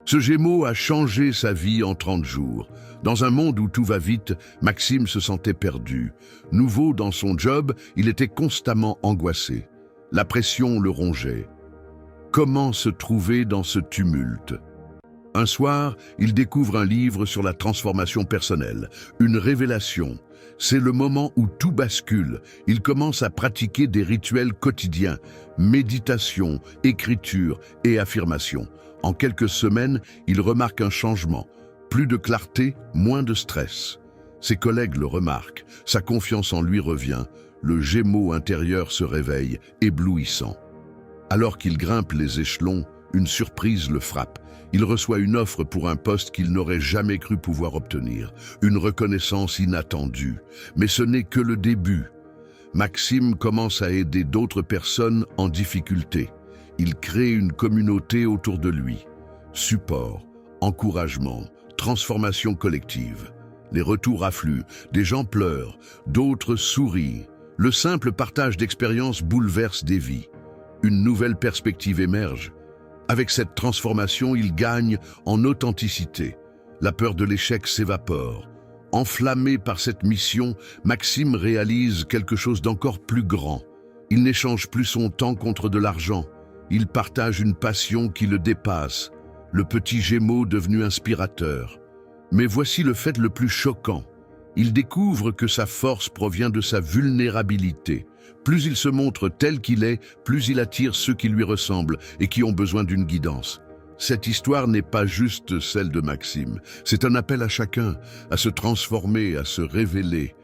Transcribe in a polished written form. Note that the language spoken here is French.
Ce Gémeaux a changé sa vie en 30 jours. Dans un monde où tout va vite, Maxime se sentait perdu. Nouveau dans son job, il était constamment angoissé. La pression le rongeait. Comment se trouver dans ce tumulte? Un soir, il découvre un livre sur la transformation personnelle, une révélation. C'est le moment où tout bascule. Il commence à pratiquer des rituels quotidiens, méditation, écriture et affirmation. En quelques semaines, il remarque un changement. Plus de clarté, moins de stress. Ses collègues le remarquent, sa confiance en lui revient, le Gémeaux intérieur se réveille, éblouissant. Alors qu'il grimpe les échelons, une surprise le frappe. Il reçoit une offre pour un poste qu'il n'aurait jamais cru pouvoir obtenir, une reconnaissance inattendue. Mais ce n'est que le début. Maxime commence à aider d'autres personnes en difficulté. Il crée une communauté autour de lui. Support, encouragement, transformation collective. Les retours affluent, des gens pleurent, d'autres sourient. Le simple partage d'expériences bouleverse des vies. Une nouvelle perspective émerge. Avec cette transformation, il gagne en authenticité. La peur de l'échec s'évapore. Enflammé par cette mission, Maxime réalise quelque chose d'encore plus grand. Il n'échange plus son temps contre de l'argent. Il partage une passion qui le dépasse, le petit Gémeaux devenu inspirateur. Mais voici le fait le plus choquant. Il découvre que sa force provient de sa vulnérabilité. Plus il se montre tel qu'il est, plus il attire ceux qui lui ressemblent et qui ont besoin d'une guidance. Cette histoire n'est pas juste celle de Maxime. C'est un appel à chacun, à se transformer, à se révéler.